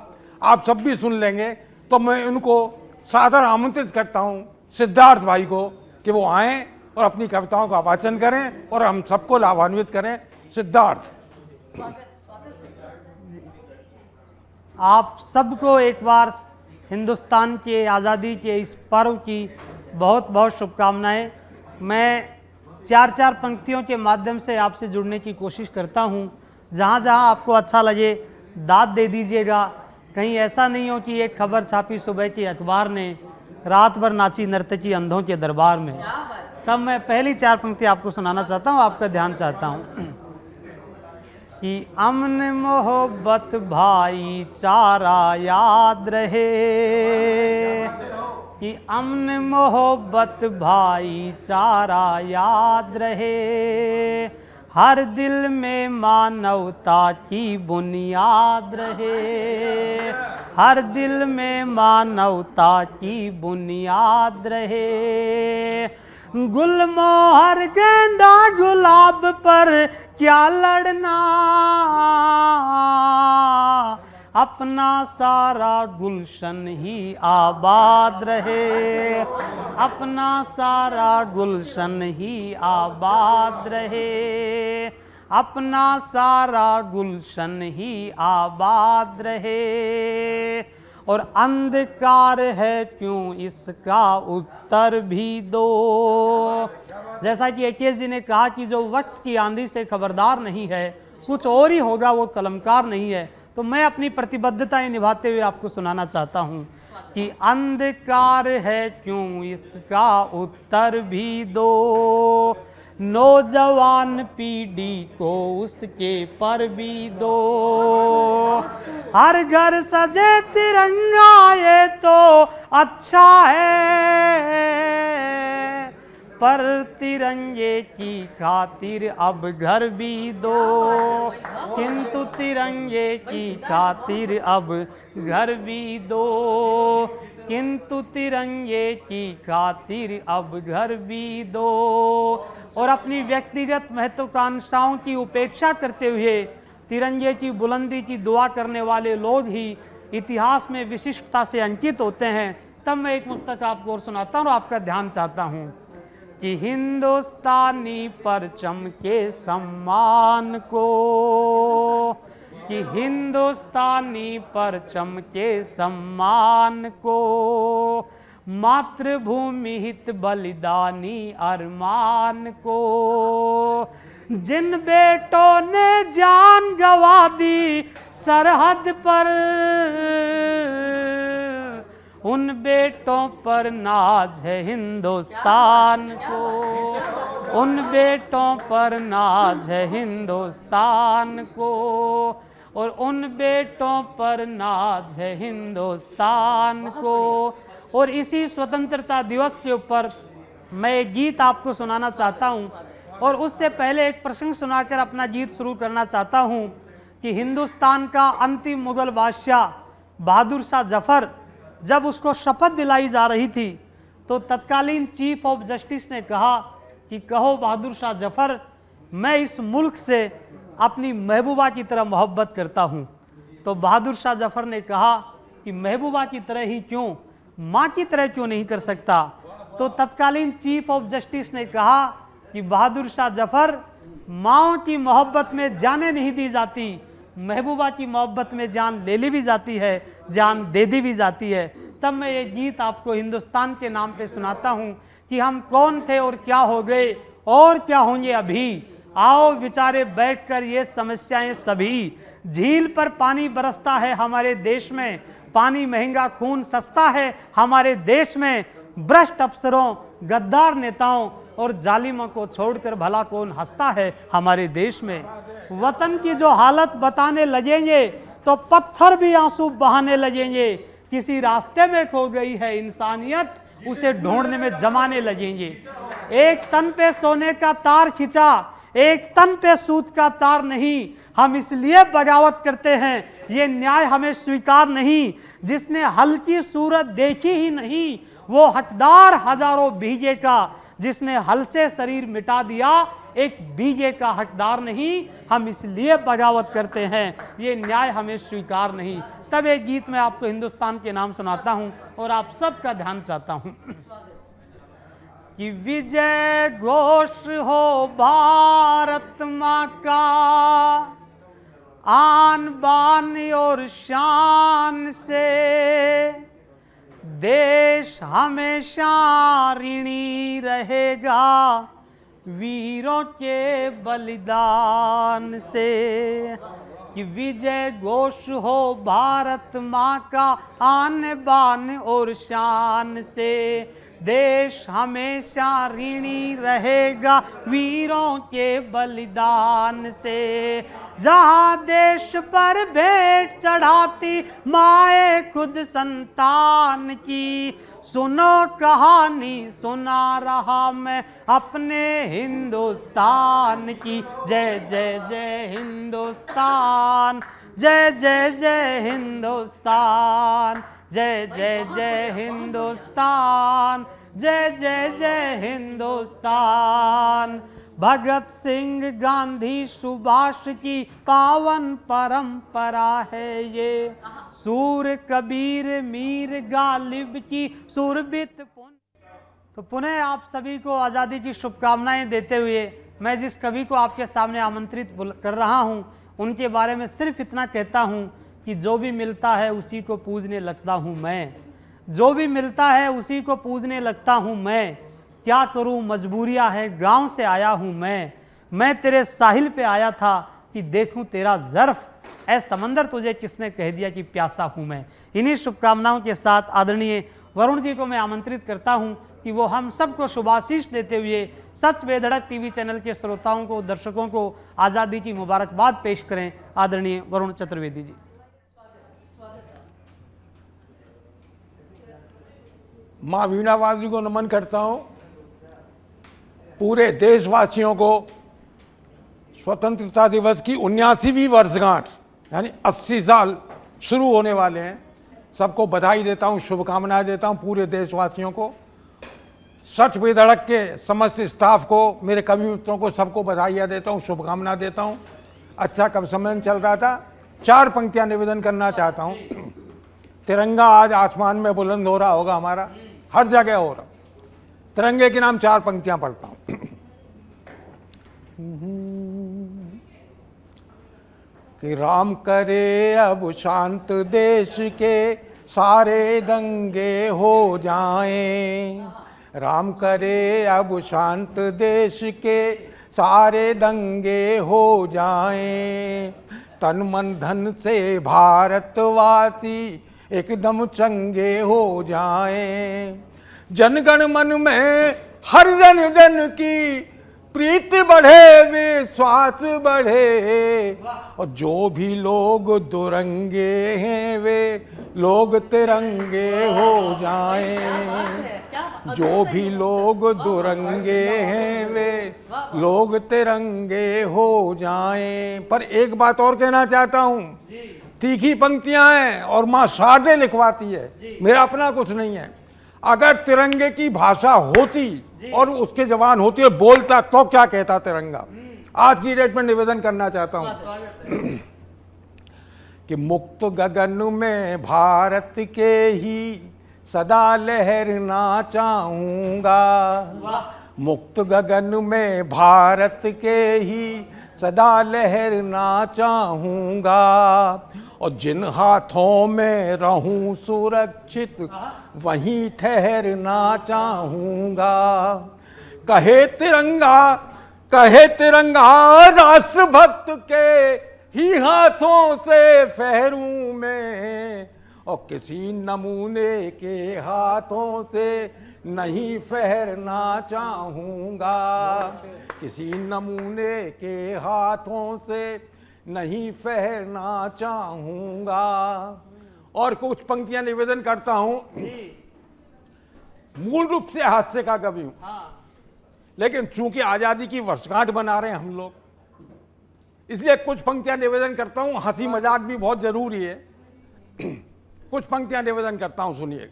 आप सब भी सुन लेंगे। तो मैं उनको सादर आमंत्रित करता हूँ, सिद्धार्थ भाई को, कि वो आएँ और अपनी कविताओं का वाचन करें और हम सबको लाभान्वित करें। सिद्धार्थ। आप सबको एक बार हिंदुस्तान के आज़ादी के इस पर्व की बहुत बहुत शुभकामनाएं। मैं चार चार पंक्तियों के माध्यम से आपसे जुड़ने की कोशिश करता हूं। जहां जहां आपको अच्छा लगे दाद दे दीजिएगा। कहीं ऐसा नहीं हो कि एक खबर छापी सुबह के अखबार ने, रात भर नाची नर्तकी अंधों के दरबार में। तब मैं पहली चार पंक्ति आपको सुनाना चाहता हूं, आपका ध्यान चाहता हूं कि अमन मोहब्बत भाईचारा याद रहे, कि अमन मोहब्बत भाईचारा याद रहे, हर दिल में मानवता की बुनियाद रहे, हर दिल में मानवता की बुनियाद रहे। गुलमोहर गेंदा गुलाब पर क्या लड़ना, अपना सारा गुलशन ही आबाद रहे, अपना सारा गुलशन ही आबाद रहे, अपना सारा गुलशन ही आबाद रहे। और अंधकार है क्यों इसका उत्तर भी दो। जैसा कि एकेश जी ने कहा कि जो वक्त की आंधी से खबरदार नहीं है, कुछ और ही होगा, वो कलमकार नहीं है। तो मैं अपनी प्रतिबद्धताएं निभाते हुए आपको सुनाना चाहता हूं कि अंधकार है क्यों इसका उत्तर भी दो, नौजवान पीढ़ी को उसके पर भी दो। हर घर सजे तिरंगा ये तो अच्छा है, पर तिरंगे की खातिर अब घर भी दो, किंतु तिरंगे की खातिर अब घर भी दो, किंतु तिरंगे की खातिर अब घर भी दो। और अपनी व्यक्तिगत महत्वाकांक्षाओं की उपेक्षा करते हुए तिरंगे की बुलंदी की दुआ करने वाले लोग ही इतिहास में विशिष्टता से अंकित होते हैं। तब मैं एक मुक्तक आपको और सुनाता हूँ और आपका ध्यान चाहता हूँ कि हिंदुस्तानी परचम के सम्मान को, कि हिंदुस्तानी परचम के सम्मान को, मातृभूमि हित बलिदानी अरमान को, जिन बेटों ने जान गंवा दी सरहद पर, उन बेटों पर नाज है हिंदुस्तान को, उन बेटों पर नाज है हिंदुस्तान को, और उन बेटों पर नाज है हिंदुस्तान को। और इसी स्वतंत्रता दिवस के ऊपर मैं एक गीत आपको सुनाना चाहता हूं, और उससे पहले एक प्रसंग सुनाकर अपना गीत शुरू करना चाहता हूं कि हिंदुस्तान का अंतिम मुगल बादशाह बहादुर शाह जफर, जब उसको शपथ दिलाई जा रही थी तो तत्कालीन चीफ ऑफ जस्टिस ने कहा कि कहो बहादुर शाह जफर, मैं इस मुल्क से अपनी महबूबा की तरह मोहब्बत करता हूं। तो बहादुर शाह जफर ने कहा कि महबूबा की तरह ही क्यों, माँ की तरह क्यों नहीं कर सकता। तो तत्कालीन चीफ ऑफ जस्टिस ने कहा कि बहादुर शाह जफर, माँ की मोहब्बत में जाने नहीं दी जाती, महबूबा की मोहब्बत में जान ले ली भी जाती है, जान दे दी भी जाती है। तब मैं ये गीत आपको हिंदुस्तान के नाम पे सुनाता हूँ कि हम कौन थे और क्या हो गए और क्या होंगे अभी। आओ विचारे बैठकर ये समस्याएं सभी, झील पर पानी बरसता है हमारे देश में, पानी महंगा खून सस्ता है हमारे देश में, भ्रष्ट अफसरों गद्दार नेताओं और जालिमों को छोड़कर भला कौन हंसता है हमारे देश में। वतन की जो हालत बताने लगेंगे तो पत्थर भी आंसू बहाने लगेंगे, किसी रास्ते में खो गई है इंसानियत, उसे ढूंढने में जमाने लगेंगे। एक तन पे सोने का तार खिंचा, एक तन पे सूत का तार नहीं, हम इसलिए बगावत करते हैं, ये न्याय हमें स्वीकार नहीं। जिसने हल की सूरत देखी ही नहीं, वो हकदार हजारों बीघे का, जिसने हल से शरीर मिटा दिया, एक बीघे का हकदार नहीं, हम इसलिए बगावत करते हैं, ये न्याय हमें स्वीकार नहीं। तब एक गीत मैं आपको हिंदुस्तान के नाम सुनाता हूं और आप सबका ध्यान चाहता हूं कि विजय घोष हो भारत माँ का, आन बान और शान से देश हमेशा ऋणी रहेगा वीरों के बलिदान से। कि विजय घोष हो भारत माँ का आन बान और शान से, देश हमेशा ऋणी रहेगा वीरों के बलिदान से। जहाँ देश पर भेंट चढ़ाती माए खुद संतान की, सुनो कहानी सुना रहा मैं अपने हिंदुस्तान की। जय जय जय हिंदुस्तान, जय जय जय हिंदुस्तान, जय जय जय हिंदुस्तान, जय जय जय हिंदुस्तान। भगत सिंह गांधी सुभाष की पावन परंपरा है ये, सूर कबीर मीर गालिब की सुरबित तो पुनः आप सभी को आज़ादी की शुभकामनाएं देते हुए मैं जिस कवि को आपके सामने आमंत्रित कर रहा हूं उनके बारे में सिर्फ इतना कहता हूं कि जो भी मिलता है उसी को पूजने लगता हूं मैं, जो भी मिलता है उसी को पूजने लगता हूं मैं। क्या करूं मजबूरियां है गांव से आया हूं मैं तेरे साहिल पे आया था कि देखूं तेरा ज़र्फ, ऐ समंदर तुझे किसने कह दिया कि प्यासा हूं मैं। इन्हीं शुभकामनाओं के साथ आदरणीय वरुण जी को मैं आमंत्रित करता हूं कि वो हम सबको शुभाशीष देते हुए सच बेधड़क टीवी चैनल के श्रोताओं को, दर्शकों को आज़ादी की मुबारकबाद पेश करें। आदरणीय वरुण चतुर्वेदी जी। माँ वीणावादी को नमन करता हूँ। पूरे देशवासियों को स्वतंत्रता दिवस की 79वीं वर्षगांठ यानी 80 साल शुरू होने वाले हैं, सबको बधाई देता हूँ, शुभकामनाएं देता हूँ पूरे देशवासियों को। सच बेधड़क के समस्त स्टाफ को, मेरे कवि मित्रों को, सबको बधाइयाँ देता हूँ, शुभकामना देता हूँ। अच्छा कवि सम्मेलन चल रहा था, 4 पंक्तियाँ निवेदन करना चाहता हूँ। तिरंगा आज आसमान में बुलंद हो रहा होगा, हमारा हर जगह हो रहा। तिरंगे के नाम 4 पंक्तियां पढ़ता हूं। कि राम करे अब शांत देश के सारे दंगे हो जाएं, राम करे अब शांत देश के सारे दंगे हो जाएं। तन मन धन से भारतवासी एकदम चंगे हो जाएं। जनगण मन में हर जन जन की प्रीति बढ़े, विश्वास बढ़े। और जो भी लोग दुरंगे हैं वे लोग तिरंगे हो जाएं। जो भी लोग दुरंगे हैं वे लोग तिरंगे हो जाएं। पर एक बात और कहना चाहता हूँ, तीखी पंक्तियां हैं और माँ शारदे लिखवाती है, मेरा अपना कुछ नहीं है। अगर तिरंगे की भाषा होती और उसके जवान होती और बोलता तो क्या कहता तिरंगा। आज की डेट में निवेदन करना चाहता हूं कि मुक्त गगन में भारत के ही सदा लहरना चाहूंगा। मुक्त गगन में भारत के ही सदा लहरना चाहूंगा। और जिन हाथों में रहूं सुरक्षित वहीं ठहरना चाहूंगा। कहे तिरंगा राष्ट्रभक्त के ही हाथों से फहरूं मैं। और किसी नमूने के हाथों से नहीं फहरना चाहूंगा। किसी नमूने के हाथों से नहीं फहरना चाहूंगा। और कुछ पंक्तियां निवेदन करता हूं। मूल रूप से हास्य का कवि हूं, लेकिन चूंकि आजादी की वर्षगांठ बना रहे हैं हम लोग, इसलिए कुछ पंक्तियां निवेदन करता हूं। हंसी मजाक भी बहुत जरूरी है। कुछ पंक्तियां निवेदन करता हूं, सुनिए।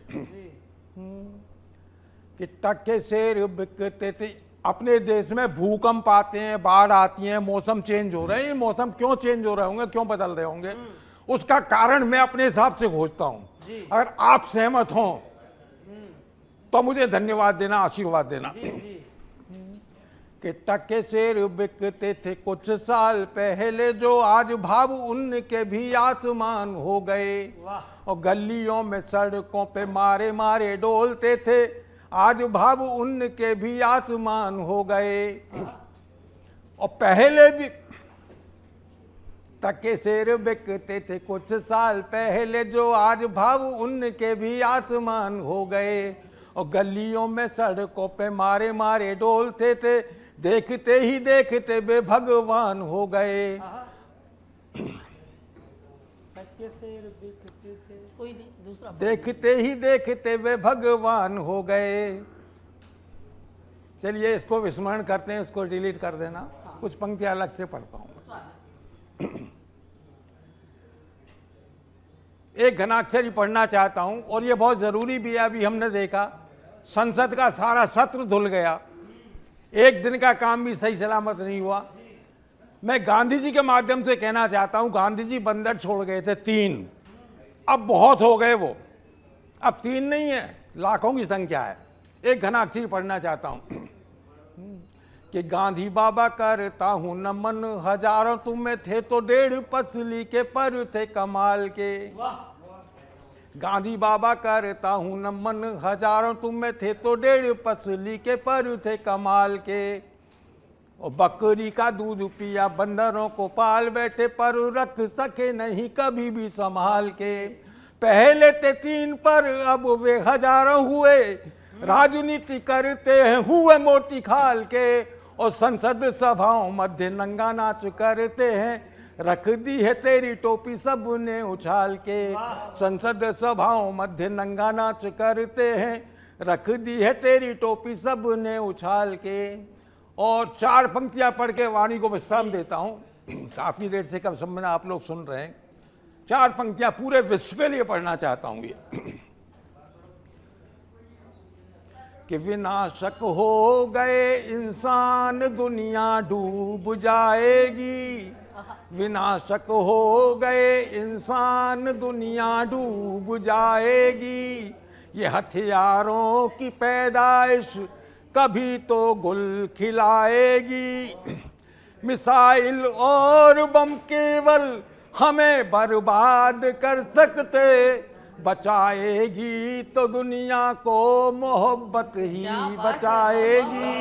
कि टक्के शेर बिकते थे। अपने देश में भूकंप आते हैं, बाढ़ आती है, मौसम चेंज हो रहे हैं। मौसम क्यों चेंज हो रहे होंगे, क्यों बदल रहे होंगे, उसका कारण मैं अपने हिसाब से खोजता हूं। अगर आप सहमत हों तो मुझे धन्यवाद देना, आशीर्वाद देना। कि टके शेर बिकते थे कुछ साल पहले, जो आज भाव उनके भी आसमान हो गए। और गलियों में सड़कों पे मारे मारे डोलते थे, आज भाव उनके भी आसमान हो गए। और पहले भी टके शेर बिकते थे कुछ साल पहले, जो आज भाव उनके भी आसमान हो गए। और गलियों में सड़कों पे मारे मारे डोलते थे, देखते ही देखते वे भगवान हो गए। कोई नहीं, दूसरा देखते ही देखते वे भगवान हो गए। चलिए इसको विस्मरण करते हैं, इसको डिलीट कर देना। कुछ पंक्तियां अलग से पढ़ता हूं। एक घनाक्षरी पढ़ना चाहता हूं, और ये बहुत जरूरी भी है। अभी हमने देखा संसद का सारा सत्र धुल गया, एक दिन का काम भी सही सलामत नहीं हुआ। मैं गांधी जी के माध्यम से कहना चाहता हूं, गांधी जी बंदर छोड़ गए थे 3, अब बहुत हो गए वो, अब 3 नहीं है, लाखों की संख्या है। एक घनाक्षरी पढ़ना चाहता हूं कि गांधी बाबा करता हूं नमन, हजारों तुम्हें थे तो 1.5 पसली के पर थे कमाल के। गांधी बाबा करता हूं नमन, हजारों तुम्हें थे तो 1.5 पसली के पर थे कमाल के। और बकरी का दूध पिया बंदरों को पाल बैठे, पर रख सके नहीं कभी भी संभाल के। पहले थे 3 पर अब वे हजारों हुए, राजनीति करते हैं हुए मोटी खाल के। और संसद सभाओं मध्य नंगा नाच करते हैं, रख दी है तेरी टोपी सबने उछाल के। संसद सभाओं मध्य नंगा नाच करते हैं, रख दी है तेरी टोपी सबने उछाल के। और 4 पंक्तियां पढ़ के वाणी को विश्राम देता हूं। काफी देर से कब समय आप लोग सुन रहे हैं। 4 पंक्तियां पूरे विश्व के लिए पढ़ना चाहता हूं ये कि विनाशक हो गए इंसान दुनिया डूब जाएगी। विनाशक हो गए इंसान दुनिया डूब जाएगी। ये हथियारों की पैदाइश कभी तो गुल खिलाएगी। मिसाइल और बम केवल हमें बर्बाद कर सकते, बचाएगी तो दुनिया को मोहब्बत ही बचाएगी।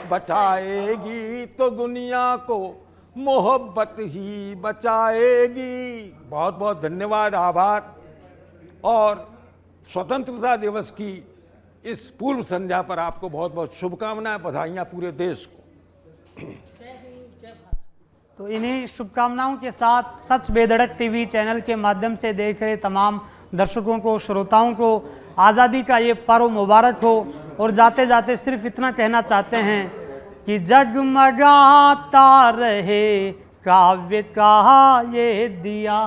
बचाएगी तो दुनिया को मोहब्बत ही बचाएगी। बहुत बहुत धन्यवाद, आभार। और स्वतंत्रता दिवस की इस पूर्व संध्या पर आपको बहुत बहुत शुभकामनाएं, बधाइयां पूरे देश को। तो इन्हीं शुभकामनाओं के साथ सच बेधड़क टीवी चैनल के माध्यम से देख रहे तमाम दर्शकों को, श्रोताओं को आज़ादी का ये पर्व मुबारक हो। और जाते जाते सिर्फ इतना कहना चाहते हैं कि जगमगाता रहे काव्य का ये दिया,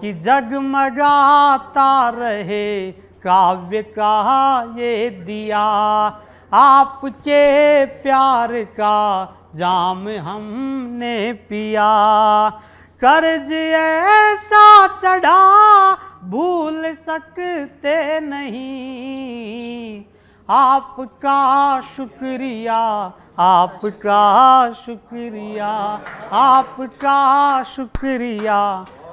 कि जगमगाता रहे काव्य का ये दिया। आपके प्यार का जाम हमने पिया, कर्ज ऐसा चढ़ा भूल सकते नहीं। आपका शुक्रिया, आपका शुक्रिया, आपका शुक्रिया,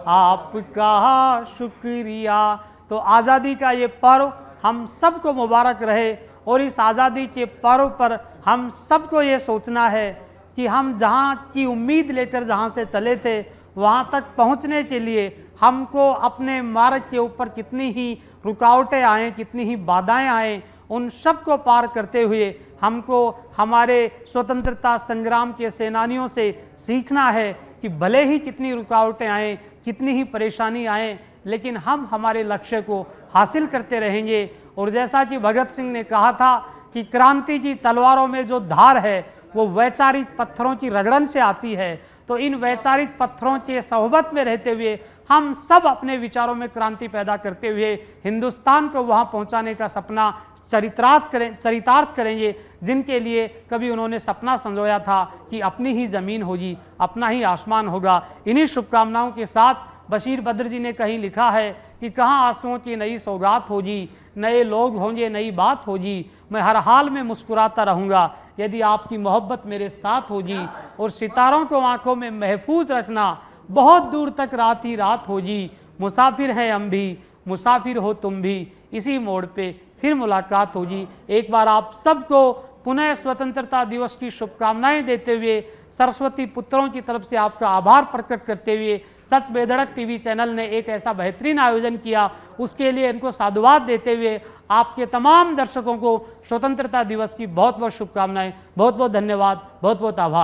आपका शुक्रिया। तो आज़ादी का ये पर्व हम सबको मुबारक रहे। और इस आज़ादी के पर्व पर हम सबको ये सोचना है कि हम जहाँ की उम्मीद लेकर जहाँ से चले थे वहाँ तक पहुँचने के लिए हमको अपने मार्ग के ऊपर कितनी ही रुकावटें आएँ, कितनी ही बाधाएं आएँ, उन सब को पार करते हुए हमको हमारे स्वतंत्रता संग्राम के सेनानियों से सीखना है कि भले ही कितनी रुकावटें आएँ, कितनी ही परेशानी आएँ, लेकिन हम हमारे लक्ष्य को हासिल करते रहेंगे। और जैसा कि भगत सिंह ने कहा था कि क्रांति की तलवारों में जो धार है वो वैचारिक पत्थरों की रगड़न से आती है। तो इन वैचारिक पत्थरों के सोहबत में रहते हुए हम सब अपने विचारों में क्रांति पैदा करते हुए हिंदुस्तान को वहाँ पहुँचाने का सपना चरितार्थ करेंगे, जिनके लिए कभी उन्होंने सपना संजोया था कि अपनी ही ज़मीन होगी, अपना ही आसमान होगा। इन्हीं शुभकामनाओं के साथ बशीर बद्र जी ने कहीं लिखा है कि कहाँ आंसुओं की नई सौगात होगी, नए लोग होंगे, नई बात होगी, मैं हर हाल में मुस्कुराता रहूँगा यदि आपकी मोहब्बत मेरे साथ होगी। और सितारों को आंखों में महफूज रखना, बहुत दूर तक रात ही रात होगी। मुसाफिर हैं हम भी, मुसाफिर हो तुम भी, इसी मोड़ पे फिर मुलाकात होगी। एक बार आप सबको पुनः स्वतंत्रता दिवस की शुभकामनाएं देते हुए, सरस्वती पुत्रों की तरफ से आपका आभार प्रकट करते हुए, सच बेधड़क टीवी चैनल ने एक ऐसा बेहतरीन आयोजन किया, उसके लिए इनको साधुवाद देते हुए आपके तमाम दर्शकों को स्वतंत्रता दिवस की बहुत बहुत शुभकामनाएं। बहुत बहुत धन्यवाद, बहुत बहुत आभार।